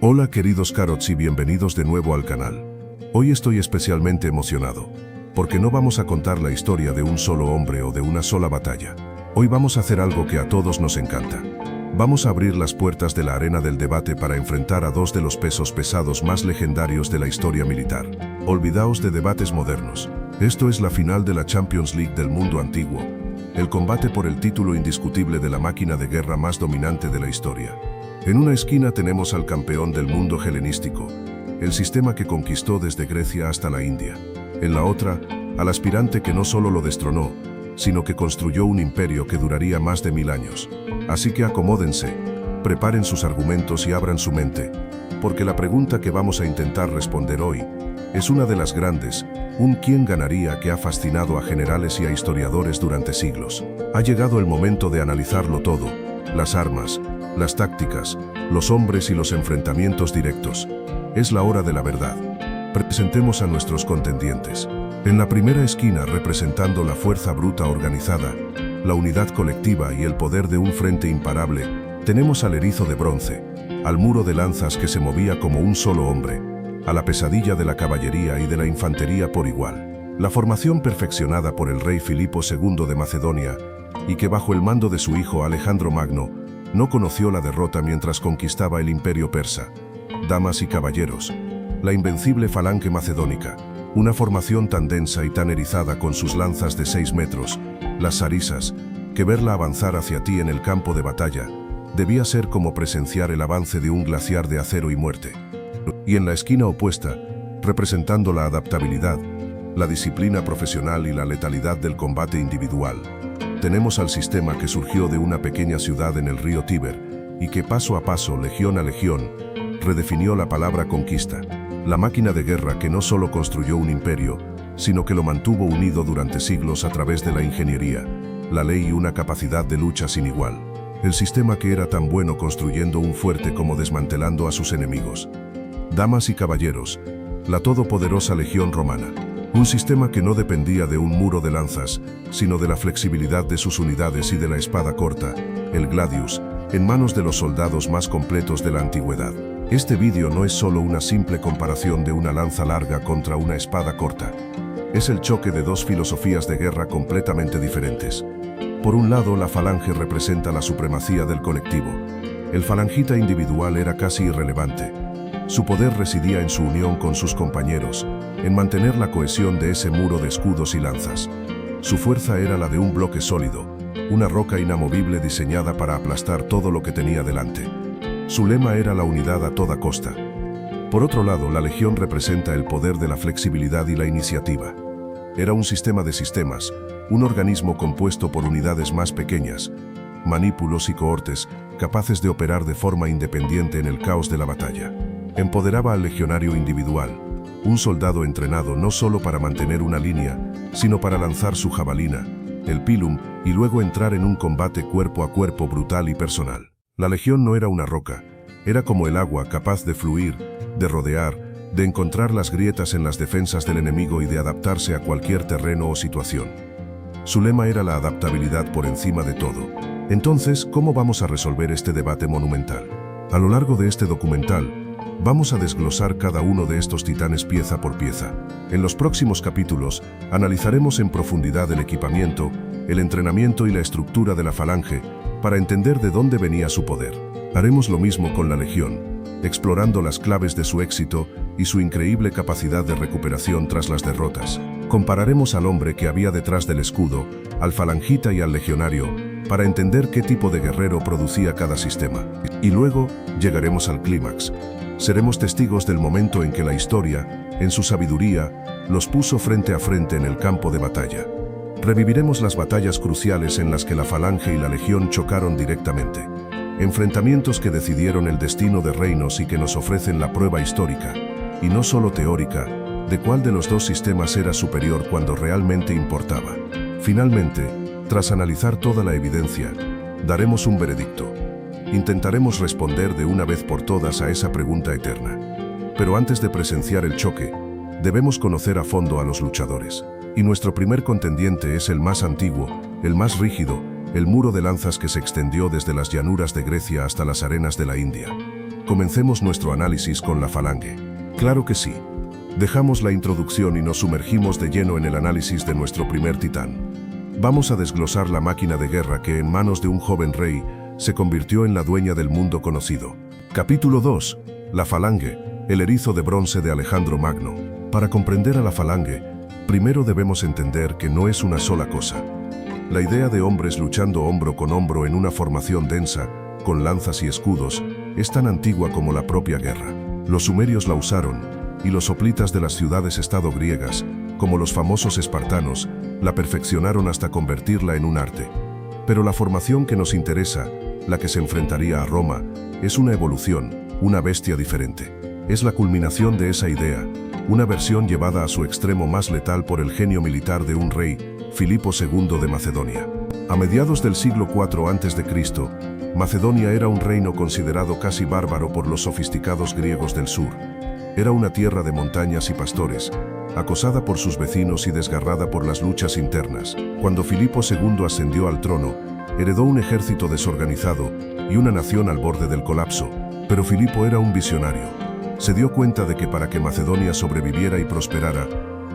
Hola queridos Carots y bienvenidos de nuevo al canal. Hoy estoy especialmente emocionado, porque no vamos a contar la historia de un solo hombre o de una sola batalla. Hoy vamos a hacer algo que a todos nos encanta. Vamos a abrir las puertas de la arena del debate para enfrentar a dos de los pesos pesados más legendarios de la historia militar. Olvidaos de debates modernos. Esto es la final de la Champions League del mundo antiguo, el combate por el título indiscutible de la máquina de guerra más dominante de la historia. En una esquina tenemos al campeón del mundo helenístico, el sistema que conquistó desde Grecia hasta la India. En la otra, al aspirante que no solo lo destronó, sino que construyó un imperio que duraría más de 1000 años. Así que acomódense, preparen sus argumentos y abran su mente, porque la pregunta que vamos a intentar responder hoy es una de las grandes, un quién ganaría que ha fascinado a generales y a historiadores durante siglos. Ha llegado el momento de analizarlo todo, las armas, las tácticas, los hombres y los enfrentamientos directos. Es la hora de la verdad. Presentemos a nuestros contendientes. En la primera esquina, representando la fuerza bruta organizada, la unidad colectiva y el poder de un frente imparable, tenemos al erizo de bronce, al muro de lanzas que se movía como un solo hombre, a la pesadilla de la caballería y de la infantería por igual. La formación perfeccionada por el rey Filipo II de Macedonia, y que bajo el mando de su hijo Alejandro Magno, no conoció la derrota mientras conquistaba el imperio persa. Damas y caballeros, la invencible falange macedónica, una formación tan densa y tan erizada con sus lanzas de 6 metros, las sarisas, que verla avanzar hacia ti en el campo de batalla, debía ser como presenciar el avance de un glaciar de acero y muerte. Y en la esquina opuesta, representando la adaptabilidad, la disciplina profesional y la letalidad del combate individual, tenemos al sistema que surgió de una pequeña ciudad en el río Tíber y que paso a paso, legión a legión, redefinió la palabra conquista. La máquina de guerra que no solo construyó un imperio, sino que lo mantuvo unido durante siglos a través de la ingeniería, la ley y una capacidad de lucha sin igual. El sistema que era tan bueno construyendo un fuerte como desmantelando a sus enemigos. Damas y caballeros, la todopoderosa legión romana. Un sistema que no dependía de un muro de lanzas, sino de la flexibilidad de sus unidades y de la espada corta, el gladius, en manos de los soldados más completos de la antigüedad. Este vídeo no es solo una simple comparación de una lanza larga contra una espada corta. Es el choque de dos filosofías de guerra completamente diferentes. Por un lado, la falange representa la supremacía del colectivo. El falangita individual era casi irrelevante. Su poder residía en su unión con sus compañeros, en mantener la cohesión de ese muro de escudos y lanzas. Su fuerza era la de un bloque sólido, una roca inamovible diseñada para aplastar todo lo que tenía delante. Su lema era la unidad a toda costa. Por otro lado, la legión representa el poder de la flexibilidad y la iniciativa. Era un sistema de sistemas, un organismo compuesto por unidades más pequeñas, manípulos y cohortes, capaces de operar de forma independiente en el caos de la batalla. Empoderaba al legionario individual, un soldado entrenado no solo para mantener una línea, sino para lanzar su jabalina, el pilum, y luego entrar en un combate cuerpo a cuerpo brutal y personal. La legión no era una roca, era como el agua capaz de fluir, de rodear, de encontrar las grietas en las defensas del enemigo y de adaptarse a cualquier terreno o situación. Su lema era la adaptabilidad por encima de todo. Entonces, ¿cómo vamos a resolver este debate monumental? A lo largo de este documental, vamos a desglosar cada uno de estos titanes pieza por pieza. En los próximos capítulos, analizaremos en profundidad el equipamiento, el entrenamiento y la estructura de la falange, para entender de dónde venía su poder. Haremos lo mismo con la legión, explorando las claves de su éxito y su increíble capacidad de recuperación tras las derrotas. Compararemos al hombre que había detrás del escudo, al falangita y al legionario, para entender qué tipo de guerrero producía cada sistema. Y luego, llegaremos al clímax. Seremos testigos del momento en que la historia, en su sabiduría, los puso frente a frente en el campo de batalla. Reviviremos las batallas cruciales en las que la falange y la legión chocaron directamente. Enfrentamientos que decidieron el destino de reinos y que nos ofrecen la prueba histórica, y no solo teórica, de cuál de los dos sistemas era superior cuando realmente importaba. Finalmente, tras analizar toda la evidencia, daremos un veredicto. Intentaremos responder de una vez por todas a esa pregunta eterna. Pero antes de presenciar el choque, debemos conocer a fondo a los luchadores. Y nuestro primer contendiente es el más antiguo, el más rígido, el muro de lanzas que se extendió desde las llanuras de Grecia hasta las arenas de la India. comencemos nuestro análisis con la falange. Claro que sí. Dejamos la introducción y nos sumergimos de lleno en el análisis de nuestro primer titán. Vamos a desglosar la máquina de guerra que en manos de un joven rey se convirtió en la dueña del mundo conocido. Capítulo 2. La falange, el erizo de bronce de Alejandro Magno. Para comprender a la falange, primero debemos entender que no es una sola cosa. La idea de hombres luchando hombro con hombro en una formación densa, con lanzas y escudos, es tan antigua como la propia guerra. Los sumerios la usaron, y los hoplitas de las ciudades-estado griegas, como los famosos espartanos, la perfeccionaron hasta convertirla en un arte. Pero la formación que nos interesa, la que se enfrentaría a Roma, es una evolución, una bestia diferente. Es la culminación de esa idea, una versión llevada a su extremo más letal por el genio militar de un rey, Filipo II de Macedonia. A mediados del siglo IV a.C., Macedonia era un reino considerado casi bárbaro por los sofisticados griegos del sur. Era una tierra de montañas y pastores, acosada por sus vecinos y desgarrada por las luchas internas. Cuando Filipo II ascendió al trono, heredó un ejército desorganizado y una nación al borde del colapso, pero Filipo era un visionario. Se dio cuenta de que para que Macedonia sobreviviera y prosperara,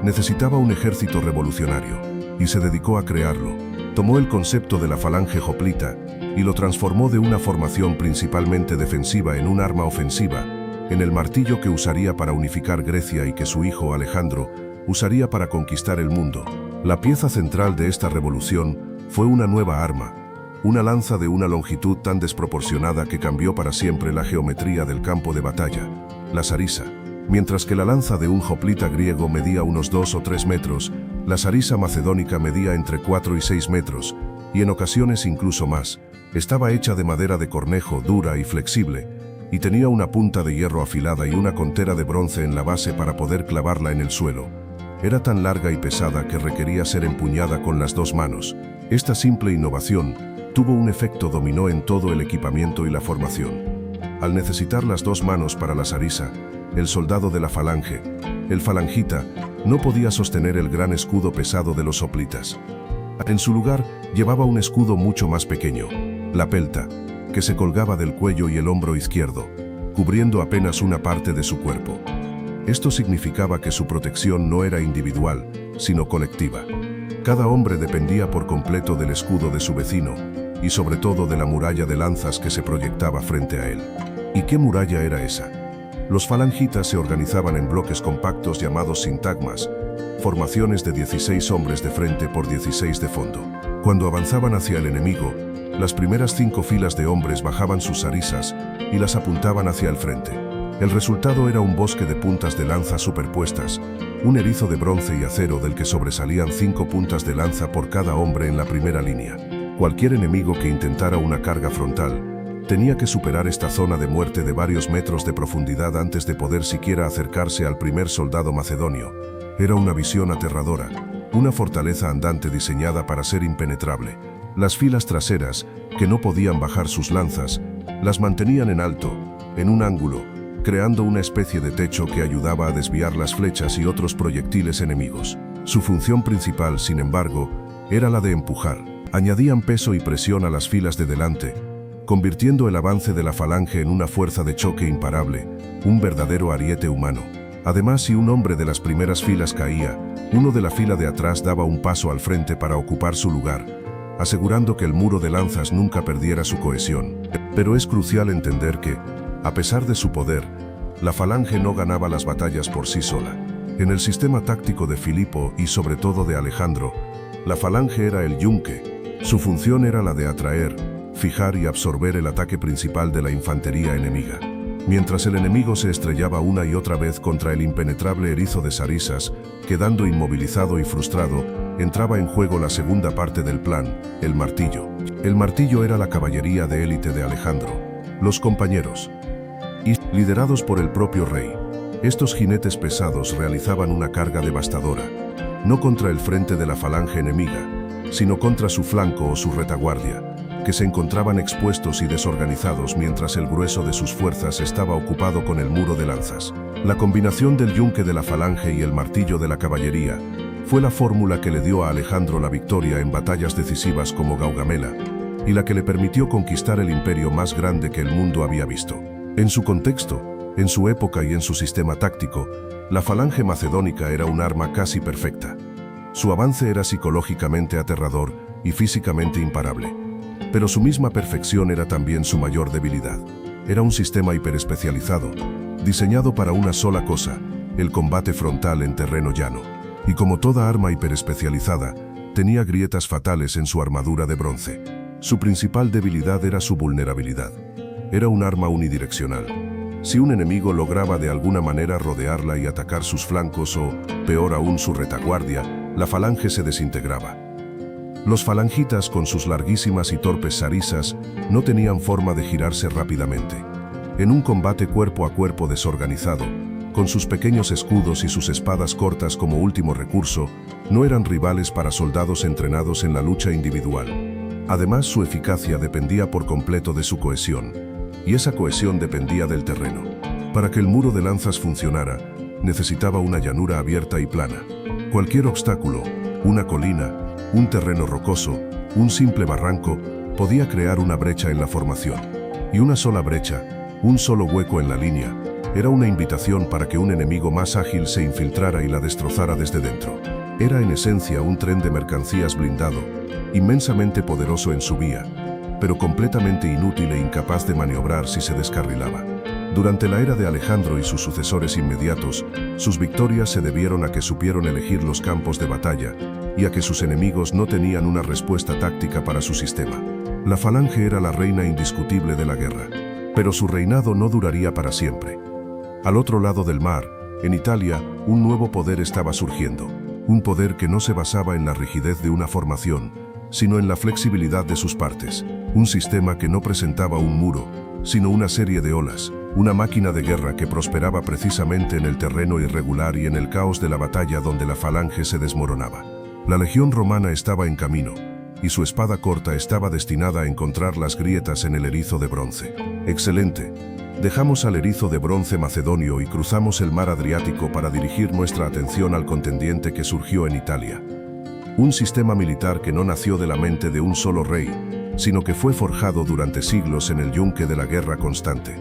necesitaba un ejército revolucionario, y se dedicó a crearlo. Tomó el concepto de la falange hoplita y lo transformó de una formación principalmente defensiva en un arma ofensiva, en el martillo que usaría para unificar Grecia y que su hijo Alejandro usaría para conquistar el mundo. La pieza central de esta revolución fue una nueva arma, una lanza de una longitud tan desproporcionada que cambió para siempre la geometría del campo de batalla, la sarisa. Mientras que la lanza de un hoplita griego medía unos 2 o 3 metros, la sarisa macedónica medía entre 4 y 6 metros, y en ocasiones incluso más. Estaba hecha de madera de cornejo dura y flexible, y tenía una punta de hierro afilada y una contera de bronce en la base para poder clavarla en el suelo. Era tan larga y pesada que requería ser empuñada con las 2 manos. Esta simple innovación tuvo un efecto dominó en todo el equipamiento y la formación. Al necesitar las 2 manos para la sarisa, el soldado de la falange, el falangita, no podía sostener el gran escudo pesado de los hoplitas. En su lugar, llevaba un escudo mucho más pequeño, la pelta, que se colgaba del cuello y el hombro izquierdo, cubriendo apenas una parte de su cuerpo. Esto significaba que su protección no era individual, sino colectiva. Cada hombre dependía por completo del escudo de su vecino, y sobre todo de la muralla de lanzas que se proyectaba frente a él. ¿Y qué muralla era esa? Los falangitas se organizaban en bloques compactos llamados sintagmas, formaciones de 16 hombres de frente por 16 de fondo. Cuando avanzaban hacia el enemigo, las primeras 5 filas de hombres bajaban sus sarisas y las apuntaban hacia el frente. El resultado era un bosque de puntas de lanza superpuestas, un erizo de bronce y acero del que sobresalían 5 puntas de lanza por cada hombre en la primera línea. Cualquier enemigo que intentara una carga frontal tenía que superar esta zona de muerte de varios metros de profundidad antes de poder siquiera acercarse al primer soldado macedonio. Era una visión aterradora, una fortaleza andante diseñada para ser impenetrable. Las filas traseras, que no podían bajar sus lanzas, las mantenían en alto, en un ángulo, creando una especie de techo que ayudaba a desviar las flechas y otros proyectiles enemigos. Su función principal, sin embargo, era la de empujar. Añadían peso y presión a las filas de delante, convirtiendo el avance de la falange en una fuerza de choque imparable, un verdadero ariete humano. Además, si un hombre de las primeras filas caía, uno de la fila de atrás daba un paso al frente para ocupar su lugar, asegurando que el muro de lanzas nunca perdiera su cohesión. Pero es crucial entender que, a pesar de su poder, la falange no ganaba las batallas por sí sola. En el sistema táctico de Filipo y sobre todo de Alejandro, la falange era el yunque. Su función era la de atraer, fijar y absorber el ataque principal de la infantería enemiga. Mientras el enemigo se estrellaba una y otra vez contra el impenetrable erizo de sarisas, quedando inmovilizado y frustrado, entraba en juego la segunda parte del plan, el martillo. El martillo era la caballería de élite de Alejandro, los compañeros. Y, liderados por el propio rey, estos jinetes pesados realizaban una carga devastadora, no contra el frente de la falange enemiga, sino contra su flanco o su retaguardia, que se encontraban expuestos y desorganizados mientras el grueso de sus fuerzas estaba ocupado con el muro de lanzas. La combinación del yunque de la falange y el martillo de la caballería fue la fórmula que le dio a Alejandro la victoria en batallas decisivas como Gaugamela, y la que le permitió conquistar el imperio más grande que el mundo había visto. En su contexto, en su época y en su sistema táctico, la falange macedónica era un arma casi perfecta. Su avance era psicológicamente aterrador y físicamente imparable. Pero su misma perfección era también su mayor debilidad. Era un sistema hiperespecializado, diseñado para una sola cosa, el combate frontal en terreno llano. Y como toda arma hiperespecializada, tenía grietas fatales en su armadura de bronce. Su principal debilidad era su vulnerabilidad. Era un arma unidireccional. Si un enemigo lograba de alguna manera rodearla y atacar sus flancos o, peor aún, su retaguardia, la falange se desintegraba. Los falangitas, con sus larguísimas y torpes sarisas, no tenían forma de girarse rápidamente. En un combate cuerpo a cuerpo desorganizado, con sus pequeños escudos y sus espadas cortas como último recurso, no eran rivales para soldados entrenados en la lucha individual. Además, su eficacia dependía por completo de su cohesión, y esa cohesión dependía del terreno. Para que el muro de lanzas funcionara, necesitaba una llanura abierta y plana. Cualquier obstáculo, una colina, un terreno rocoso, un simple barranco, podía crear una brecha en la formación. Y una sola brecha, un solo hueco en la línea, era una invitación para que un enemigo más ágil se infiltrara y la destrozara desde dentro. Era en esencia un tren de mercancías blindado, inmensamente poderoso en su vía, pero completamente inútil e incapaz de maniobrar si se descarrilaba. Durante la era de Alejandro y sus sucesores inmediatos, sus victorias se debieron a que supieron elegir los campos de batalla y a que sus enemigos no tenían una respuesta táctica para su sistema. La falange era la reina indiscutible de la guerra, pero su reinado no duraría para siempre. Al otro lado del mar, en Italia, un nuevo poder estaba surgiendo, un poder que no se basaba en la rigidez de una formación, sino en la flexibilidad de sus partes, un sistema que no presentaba un muro, sino una serie de olas, una máquina de guerra que prosperaba precisamente en el terreno irregular y en el caos de la batalla donde la falange se desmoronaba. La legión romana estaba en camino, y su espada corta estaba destinada a encontrar las grietas en el erizo de bronce. ¡Excelente! Dejamos al erizo de bronce macedonio y cruzamos el mar Adriático para dirigir nuestra atención al contendiente que surgió en Italia. Un sistema militar que no nació de la mente de un solo rey, sino que fue forjado durante siglos en el yunque de la guerra constante.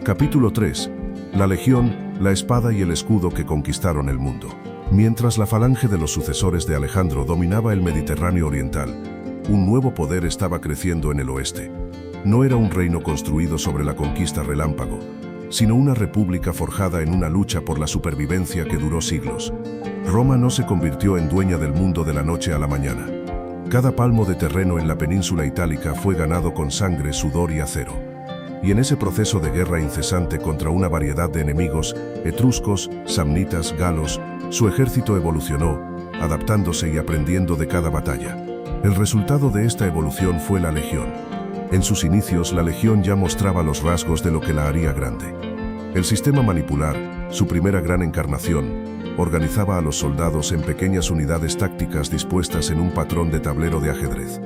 Capítulo 3. La legión, la espada y el escudo que conquistaron el mundo. Mientras la falange de los sucesores de Alejandro dominaba el Mediterráneo oriental, un nuevo poder estaba creciendo en el oeste. No era un reino construido sobre la conquista relámpago, sino una república forjada en una lucha por la supervivencia que duró siglos. Roma no se convirtió en dueña del mundo de la noche a la mañana. Cada palmo de terreno en la península itálica fue ganado con sangre, sudor y acero. Y en ese proceso de guerra incesante contra una variedad de enemigos, etruscos, samnitas, galos, su ejército evolucionó, adaptándose y aprendiendo de cada batalla. El resultado de esta evolución fue la legión. En sus inicios, la legión ya mostraba los rasgos de lo que la haría grande. El sistema manipular, su primera gran encarnación, organizaba a los soldados en pequeñas unidades tácticas dispuestas en un patrón de tablero de ajedrez.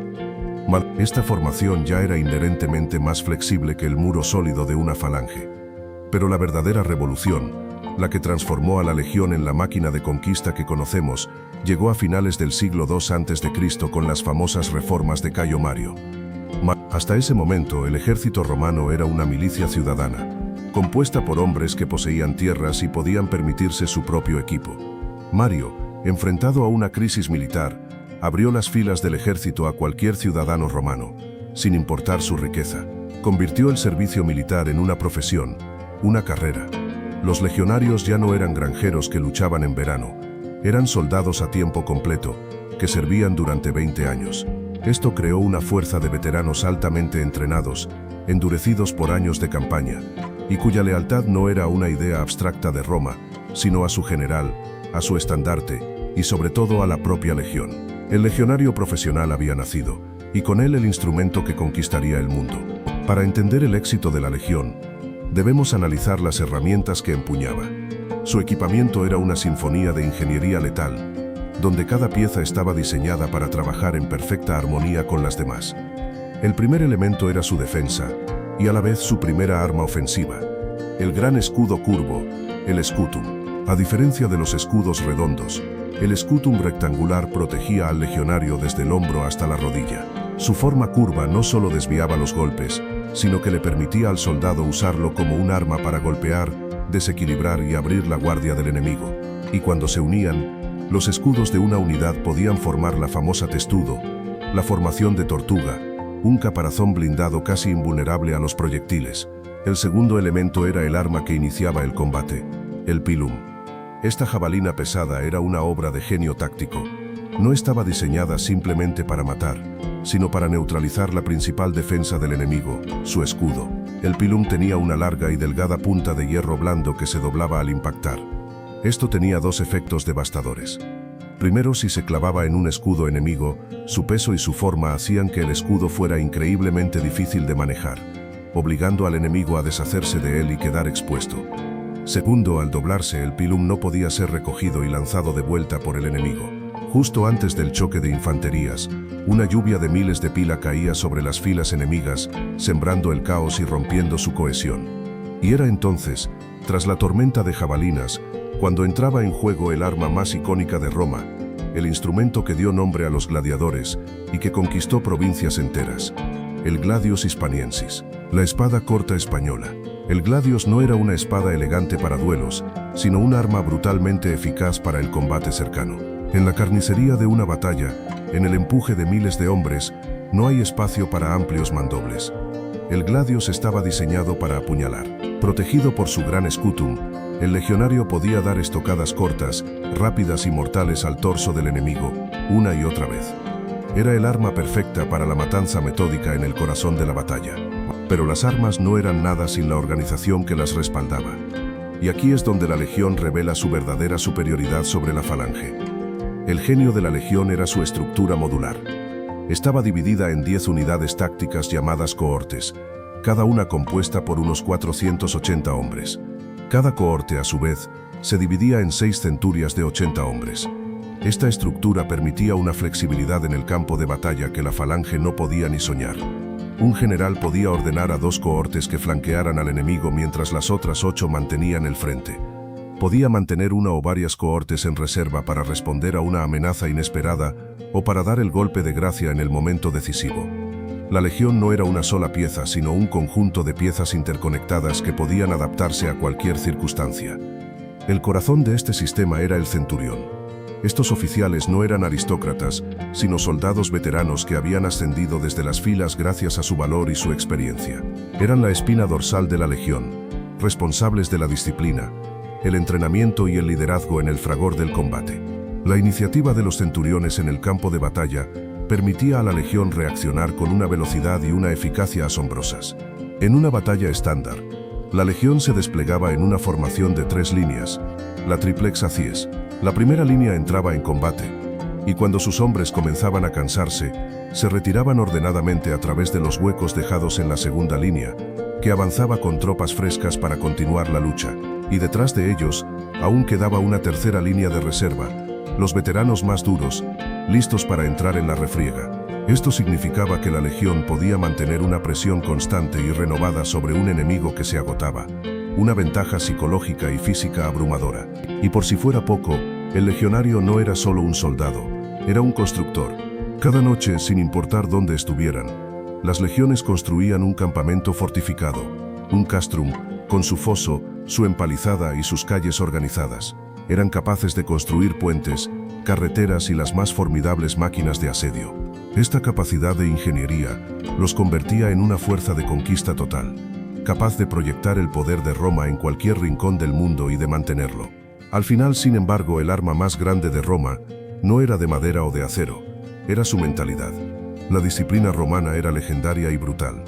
Esta formación ya era inherentemente más flexible que el muro sólido de una falange. Pero la verdadera revolución, la que transformó a la legión en la máquina de conquista que conocemos, llegó a finales del siglo II a.C. con las famosas reformas de Cayo Mario. Hasta ese momento, el ejército romano era una milicia ciudadana, compuesta por hombres que poseían tierras y podían permitirse su propio equipo. Mario, enfrentado a una crisis militar, abrió las filas del ejército a cualquier ciudadano romano, sin importar su riqueza. Convirtió el servicio militar en una profesión, una carrera. Los legionarios ya no eran granjeros que luchaban en verano, eran soldados a tiempo completo, que servían durante 20 años. Esto creó una fuerza de veteranos altamente entrenados, endurecidos por años de campaña, y cuya lealtad no era una idea abstracta de Roma, sino a su general, a su estandarte, y sobre todo a la propia legión. El legionario profesional había nacido, y con él el instrumento que conquistaría el mundo. Para entender el éxito de la legión, debemos analizar las herramientas que empuñaba. Su equipamiento era una sinfonía de ingeniería letal, donde cada pieza estaba diseñada para trabajar en perfecta armonía con las demás. El primer elemento era su defensa, y a la vez su primera arma ofensiva, el gran escudo curvo, el scutum. A diferencia de los escudos redondos, el scutum rectangular protegía al legionario desde el hombro hasta la rodilla. Su forma curva no solo desviaba los golpes, sino que le permitía al soldado usarlo como un arma para golpear, desequilibrar y abrir la guardia del enemigo. Y cuando se unían, los escudos de una unidad podían formar la famosa testudo, la formación de tortuga, un caparazón blindado casi invulnerable a los proyectiles. El segundo elemento era el arma que iniciaba el combate, el pilum. Esta jabalina pesada era una obra de genio táctico. No estaba diseñada simplemente para matar, sino para neutralizar la principal defensa del enemigo, su escudo. El pilum tenía una larga y delgada punta de hierro blando que se doblaba al impactar. Esto tenía dos efectos devastadores. Primero, si se clavaba en un escudo enemigo, su peso y su forma hacían que el escudo fuera increíblemente difícil de manejar, obligando al enemigo a deshacerse de él y quedar expuesto. Segundo, al doblarse, el pilum no podía ser recogido y lanzado de vuelta por el enemigo. Justo antes del choque de infanterías, una lluvia de miles de pila caía sobre las filas enemigas, sembrando el caos y rompiendo su cohesión. Y era entonces, tras la tormenta de jabalinas, cuando entraba en juego el arma más icónica de Roma, el instrumento que dio nombre a los gladiadores y que conquistó provincias enteras, el gladius hispaniensis, la espada corta española. El gladius no era una espada elegante para duelos, sino un arma brutalmente eficaz para el combate cercano. En la carnicería de una batalla, en el empuje de miles de hombres, no hay espacio para amplios mandobles. El gladius estaba diseñado para apuñalar. Protegido por su gran escutum, el legionario podía dar estocadas cortas, rápidas y mortales al torso del enemigo, una y otra vez. Era el arma perfecta para la matanza metódica en el corazón de la batalla. Pero las armas no eran nada sin la organización que las respaldaba. Y aquí es donde la legión revela su verdadera superioridad sobre la falange. El genio de la legión era su estructura modular. Estaba dividida en 10 unidades tácticas llamadas cohortes, cada una compuesta por unos 480 hombres. Cada cohorte, a su vez, se dividía en 6 centurias de 80 hombres. Esta estructura permitía una flexibilidad en el campo de batalla que la falange no podía ni soñar. Un general podía ordenar a 2 cohortes que flanquearan al enemigo mientras las otras 8 mantenían el frente. Podía mantener una o varias cohortes en reserva para responder a una amenaza inesperada o para dar el golpe de gracia en el momento decisivo. La legión no era una sola pieza, sino un conjunto de piezas interconectadas que podían adaptarse a cualquier circunstancia. El corazón de este sistema era el centurión. Estos oficiales no eran aristócratas, sino soldados veteranos que habían ascendido desde las filas gracias a su valor y su experiencia. Eran la espina dorsal de la legión, responsables de la disciplina, el entrenamiento y el liderazgo en el fragor del combate. La iniciativa de los centuriones en el campo de batalla permitía a la legión reaccionar con una velocidad y una eficacia asombrosas. En una batalla estándar, la legión se desplegaba en una formación de 3 líneas, la triplex acies. La primera línea entraba en combate, y cuando sus hombres comenzaban a cansarse, se retiraban ordenadamente a través de los huecos dejados en la segunda línea, que avanzaba con tropas frescas para continuar la lucha, y detrás de ellos aún quedaba una tercera línea de reserva, los veteranos más duros, listos para entrar en la refriega. Esto significaba que la legión podía mantener una presión constante y renovada sobre un enemigo que se agotaba, una ventaja psicológica y física abrumadora. Y por si fuera poco, el legionario no era solo un soldado, era un constructor. Cada noche, sin importar dónde estuvieran, las legiones construían un campamento fortificado, un castrum, con su foso, su empalizada y sus calles organizadas. Eran capaces de construir puentes, carreteras y las más formidables máquinas de asedio. Esta capacidad de ingeniería los convertía en una fuerza de conquista total, capaz de proyectar el poder de Roma en cualquier rincón del mundo y de mantenerlo. Al final, sin embargo, el arma más grande de Roma no era de madera o de acero, era su mentalidad. La disciplina romana era legendaria y brutal,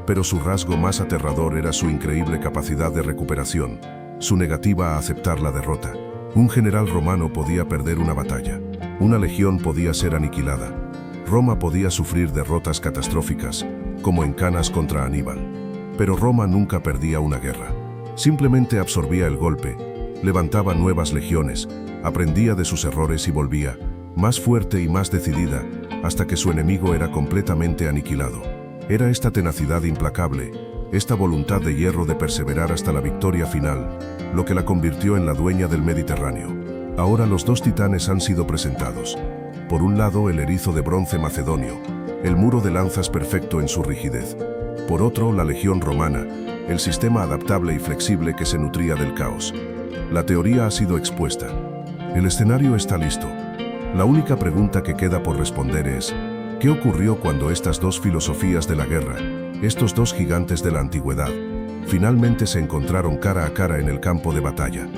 pero su rasgo más aterrador era su increíble capacidad de recuperación, su negativa a aceptar la derrota. Un general romano podía perder una batalla, una legión podía ser aniquilada, Roma podía sufrir derrotas catastróficas, como en Canas contra Aníbal. Pero Roma nunca perdía una guerra. Simplemente absorbía el golpe, levantaba nuevas legiones, aprendía de sus errores y volvía, más fuerte y más decidida, hasta que su enemigo era completamente aniquilado. Era esta tenacidad implacable, esta voluntad de hierro de perseverar hasta la victoria final, lo que la convirtió en la dueña del Mediterráneo. Ahora los 2 titanes han sido presentados. Por un lado, el erizo de bronce macedonio, el muro de lanzas perfecto en su rigidez. por otro, la legión romana, el sistema adaptable y flexible que se nutría del caos. La teoría ha sido expuesta. El escenario está listo. La única pregunta que queda por responder es, ¿qué ocurrió cuando estas dos filosofías de la guerra, estos dos gigantes de la antigüedad, finalmente se encontraron cara a cara en el campo de batalla?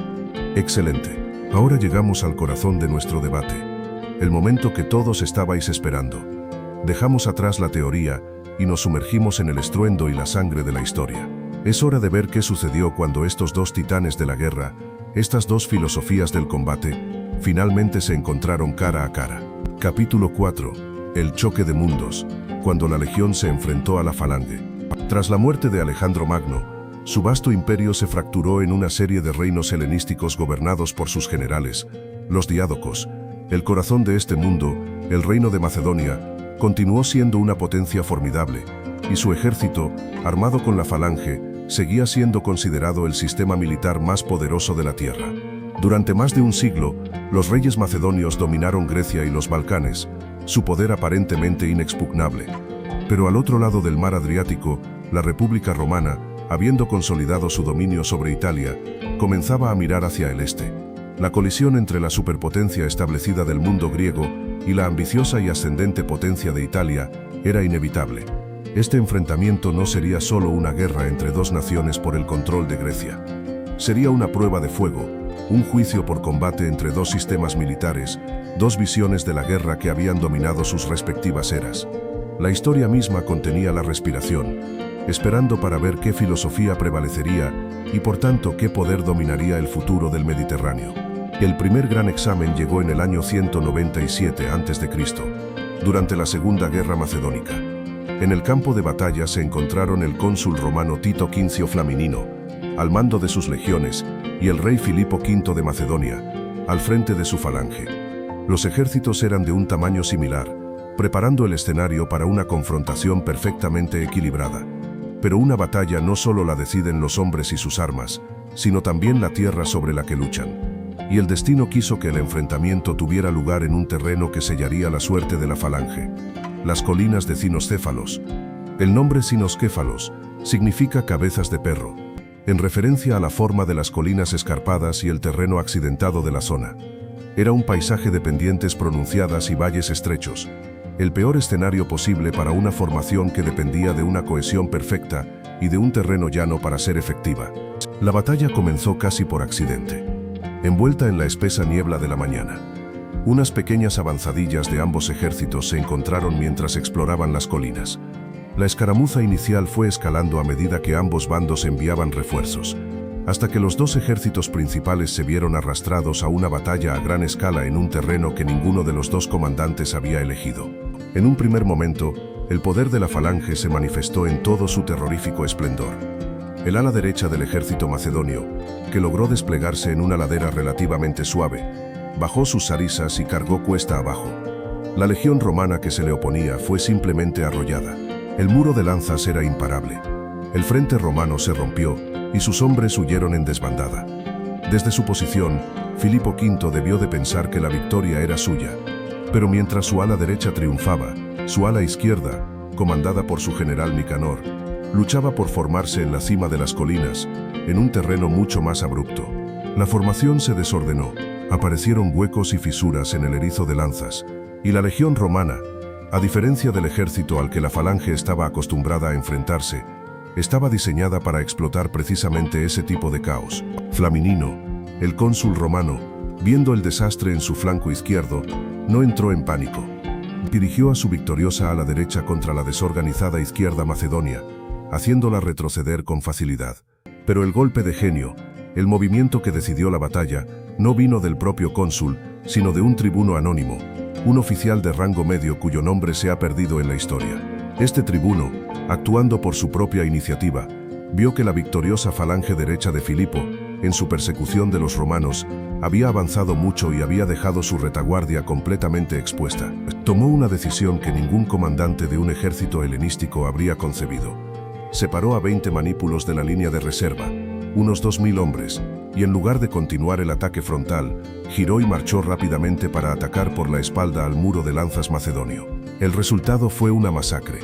Excelente. Ahora llegamos al corazón de nuestro debate. El momento que todos estabais esperando. Dejamos atrás la teoría y nos sumergimos en el estruendo y la sangre de la historia. Es hora de ver qué sucedió cuando estos dos titanes de la guerra, estas dos filosofías del combate, finalmente se encontraron cara a cara. Capítulo 4. El choque de mundos, cuando la legión se enfrentó a la falange. Tras la muerte de Alejandro Magno, su vasto imperio se fracturó en una serie de reinos helenísticos gobernados por sus generales, los diádocos. El corazón de este mundo, el reino de Macedonia, continuó siendo una potencia formidable, y su ejército, armado con la falange, seguía siendo considerado el sistema militar más poderoso de la tierra. Durante más de un siglo, los reyes macedonios dominaron Grecia y los Balcanes, su poder aparentemente inexpugnable. Pero al otro lado del mar Adriático, la República Romana, habiendo consolidado su dominio sobre Italia, comenzaba a mirar hacia el este. La colisión entre la superpotencia establecida del mundo griego y la ambiciosa y ascendente potencia de Italia era inevitable. Este enfrentamiento no sería solo una guerra entre dos naciones por el control de Grecia. Sería una prueba de fuego, un juicio por combate entre dos sistemas militares, dos visiones de la guerra que habían dominado sus respectivas eras. La historia misma contenía la respiración, esperando para ver qué filosofía prevalecería y por tanto qué poder dominaría el futuro del Mediterráneo. El primer gran examen llegó en el año 197 a.C., durante la Segunda Guerra Macedónica. En el campo de batalla se encontraron el cónsul romano Tito Quincio Flaminino, al mando de sus legiones, y el rey Filipo V de Macedonia, al frente de su falange. Los ejércitos eran de un tamaño similar, preparando el escenario para una confrontación perfectamente equilibrada. Pero una batalla no solo la deciden los hombres y sus armas, sino también la tierra sobre la que luchan. Y el destino quiso que el enfrentamiento tuviera lugar en un terreno que sellaría la suerte de la falange: las colinas de Cinoscéfalos. El nombre Cinoscéfalos significa cabezas de perro, en referencia a la forma de las colinas escarpadas y el terreno accidentado de la zona. Era un paisaje de pendientes pronunciadas y valles estrechos, el peor escenario posible para una formación que dependía de una cohesión perfecta y de un terreno llano para ser efectiva. La batalla comenzó casi por accidente. Envuelta en la espesa niebla de la mañana, unas pequeñas avanzadillas de ambos ejércitos se encontraron mientras exploraban las colinas. La escaramuza inicial fue escalando a medida que ambos bandos enviaban refuerzos, hasta que los dos ejércitos principales se vieron arrastrados a una batalla a gran escala en un terreno que ninguno de los dos comandantes había elegido. En un primer momento, el poder de la falange se manifestó en todo su terrorífico esplendor. El ala derecha del ejército macedonio, que logró desplegarse en una ladera relativamente suave, bajó sus sarisas y cargó cuesta abajo. La legión romana que se le oponía fue simplemente arrollada. El muro de lanzas era imparable. El frente romano se rompió y sus hombres huyeron en desbandada. Desde su posición, Filipo V debió de pensar que la victoria era suya. Pero mientras su ala derecha triunfaba, su ala izquierda, comandada por su general Nicanor, luchaba por formarse en la cima de las colinas, en un terreno mucho más abrupto. La formación se desordenó, aparecieron huecos y fisuras en el erizo de lanzas, y la legión romana, a diferencia del ejército al que la falange estaba acostumbrada a enfrentarse, estaba diseñada para explotar precisamente ese tipo de caos. Flaminino, el cónsul romano, viendo el desastre en su flanco izquierdo, no entró en pánico. Dirigió a su victoriosa ala derecha contra la desorganizada izquierda macedonia, haciéndola retroceder con facilidad. Pero el golpe de genio, el movimiento que decidió la batalla, no vino del propio cónsul, sino de un tribuno anónimo, un oficial de rango medio cuyo nombre se ha perdido en la historia. Este tribuno, actuando por su propia iniciativa, vio que la victoriosa falange derecha de Filipo, en su persecución de los romanos, había avanzado mucho y había dejado su retaguardia completamente expuesta. Tomó una decisión que ningún comandante de un ejército helenístico habría concebido. Separó a 20 manípulos de la línea de reserva, unos 2000 hombres, y en lugar de continuar el ataque frontal, giró y marchó rápidamente para atacar por la espalda al muro de lanzas macedonio. El resultado fue una masacre.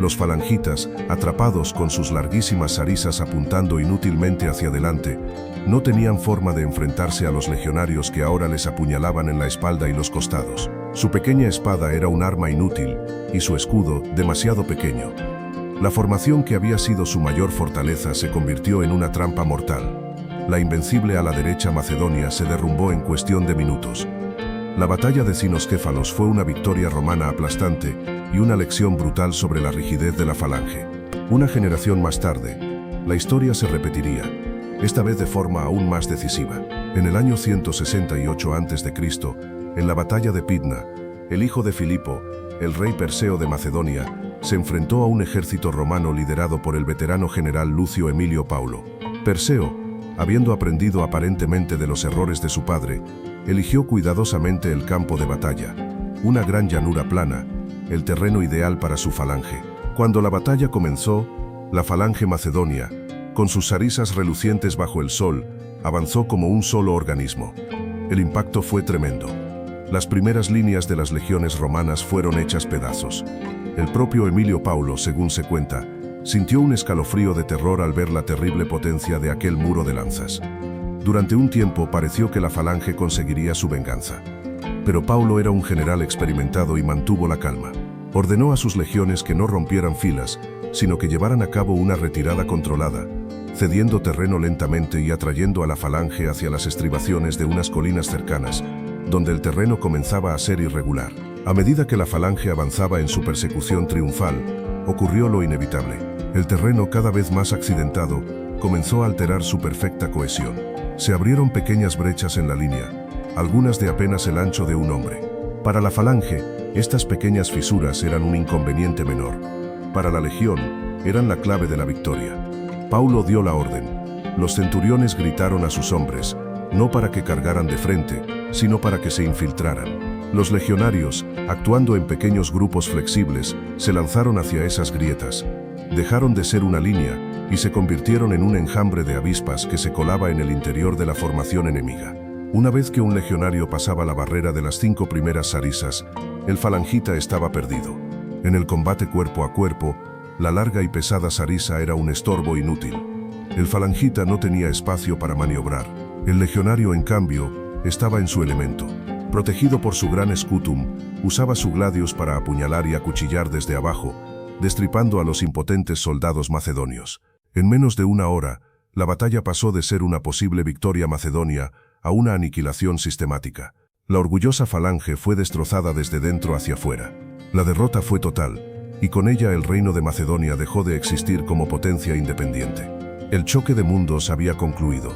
Los falangitas, atrapados con sus larguísimas sarisas apuntando inútilmente hacia adelante, no tenían forma de enfrentarse a los legionarios que ahora les apuñalaban en la espalda y los costados. Su pequeña espada era un arma inútil, y su escudo, demasiado pequeño. La formación que había sido su mayor fortaleza se convirtió en una trampa mortal. La invencible ala derecha macedonia se derrumbó en cuestión de minutos. La batalla de Cinoscéfalos fue una victoria romana aplastante y una lección brutal sobre la rigidez de la falange. Una generación más tarde, la historia se repetiría, esta vez de forma aún más decisiva. En el año 168 a.C., en la batalla de Pydna, el hijo de Filipo, el rey Perseo de Macedonia, se enfrentó a un ejército romano liderado por el veterano general Lucio Emilio Paulo. Perseo, habiendo aprendido aparentemente de los errores de su padre, eligió cuidadosamente el campo de batalla, una gran llanura plana, el terreno ideal para su falange. Cuando la batalla comenzó, la falange macedonia, con sus sarisas relucientes bajo el sol, avanzó como un solo organismo. El impacto fue tremendo. Las primeras líneas de las legiones romanas fueron hechas pedazos. El propio Emilio Paulo, según se cuenta, sintió un escalofrío de terror al ver la terrible potencia de aquel muro de lanzas. Durante un tiempo pareció que la falange conseguiría su venganza. Pero Paulo era un general experimentado y mantuvo la calma. Ordenó a sus legiones que no rompieran filas, sino que llevaran a cabo una retirada controlada, cediendo terreno lentamente y atrayendo a la falange hacia las estribaciones de unas colinas cercanas, donde el terreno comenzaba a ser irregular. A medida que la falange avanzaba en su persecución triunfal, ocurrió lo inevitable. El terreno, cada vez más accidentado, comenzó a alterar su perfecta cohesión. Se abrieron pequeñas brechas en la línea, algunas de apenas el ancho de un hombre. Para la falange, estas pequeñas fisuras eran un inconveniente menor. Para la legión, eran la clave de la victoria. Paulo dio la orden. Los centuriones gritaron a sus hombres, no para que cargaran de frente, sino para que se infiltraran. Los legionarios, actuando en pequeños grupos flexibles, se lanzaron hacia esas grietas. Dejaron de ser una línea y se convirtieron en un enjambre de avispas que se colaba en el interior de la formación enemiga. Una vez que un legionario pasaba la barrera de las 5 primeras sarisas, el falangita estaba perdido. En el combate cuerpo a cuerpo, la larga y pesada sarisa era un estorbo inútil. El falangita no tenía espacio para maniobrar. El legionario, en cambio, estaba en su elemento. Protegido por su gran escutum, usaba su gladius para apuñalar y acuchillar desde abajo, destripando a los impotentes soldados macedonios. En menos de una hora, la batalla pasó de ser una posible victoria macedonia a una aniquilación sistemática. La orgullosa falange fue destrozada desde dentro hacia afuera. La derrota fue total, y con ella el reino de Macedonia dejó de existir como potencia independiente. El choque de mundos había concluido.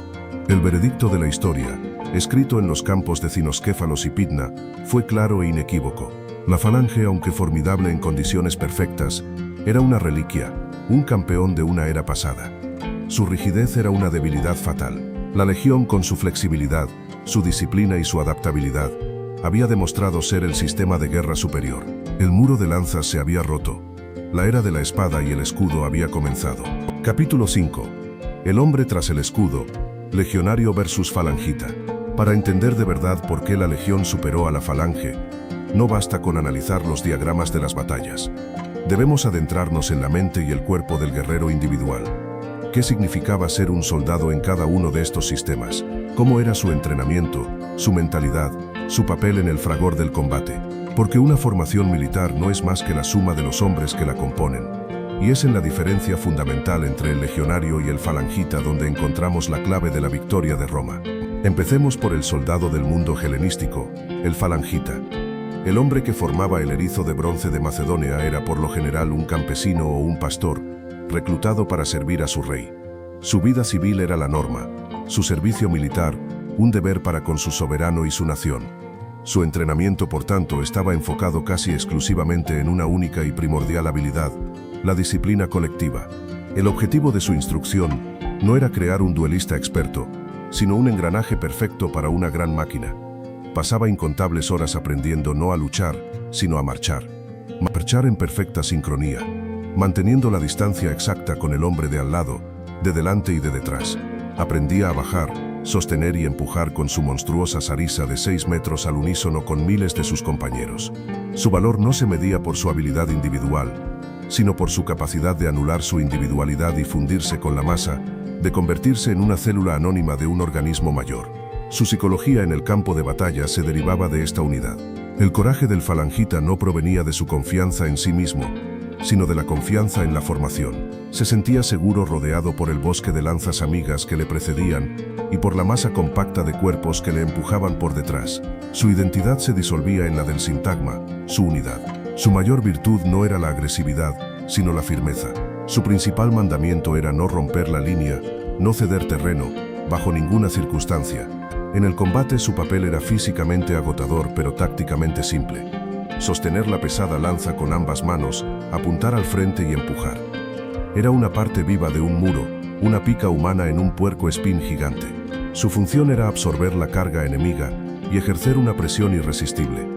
El veredicto de la historia, escrito en los campos de Cinoscéfalos y Pydna, fue claro e inequívoco. La falange, aunque formidable en condiciones perfectas, era una reliquia, un campeón de una era pasada. Su rigidez era una debilidad fatal. La legión, con su flexibilidad, su disciplina y su adaptabilidad, había demostrado ser el sistema de guerra superior. El muro de lanzas se había roto. La era de la espada y el escudo había comenzado. Capítulo 5. El hombre tras el escudo, legionario versus falangita. Para entender de verdad por qué la legión superó a la falange, no basta con analizar los diagramas de las batallas. Debemos adentrarnos en la mente y el cuerpo del guerrero individual. ¿Qué significaba ser un soldado en cada uno de estos sistemas? ¿Cómo era su entrenamiento, su mentalidad, su papel en el fragor del combate? Porque una formación militar no es más que la suma de los hombres que la componen. Y es en la diferencia fundamental entre el legionario y el falangita donde encontramos la clave de la victoria de Roma. Empecemos por el soldado del mundo helenístico, el falangita. El hombre que formaba el erizo de bronce de Macedonia era por lo general un campesino o un pastor, reclutado para servir a su rey. Su vida civil era la norma, su servicio militar, un deber para con su soberano y su nación. Su entrenamiento, por tanto, estaba enfocado casi exclusivamente en una única y primordial habilidad, la disciplina colectiva. El objetivo de su instrucción no era crear un duelista experto, sino un engranaje perfecto para una gran máquina. Pasaba incontables horas aprendiendo no a luchar, sino a marchar. Marchar en perfecta sincronía, manteniendo la distancia exacta con el hombre de al lado, de delante y de detrás. Aprendía a bajar, sostener y empujar con su monstruosa sarisa de 6 metros al unísono con miles de sus compañeros. Su valor no se medía por su habilidad individual, sino por su capacidad de anular su individualidad y fundirse con la masa, de convertirse en una célula anónima de un organismo mayor. Su psicología en el campo de batalla se derivaba de esta unidad. El coraje del falangita no provenía de su confianza en sí mismo, sino de la confianza en la formación. Se sentía seguro rodeado por el bosque de lanzas amigas que le precedían y por la masa compacta de cuerpos que le empujaban por detrás. Su identidad se disolvía en la del sintagma, su unidad. Su mayor virtud no era la agresividad, sino la firmeza. Su principal mandamiento era no romper la línea, no ceder terreno, bajo ninguna circunstancia. En el combate su papel era físicamente agotador pero tácticamente simple. Sostener la pesada lanza con ambas manos, apuntar al frente y empujar. Era una parte viva de un muro, una pica humana en un puercoespín gigante. Su función era absorber la carga enemiga y ejercer una presión irresistible.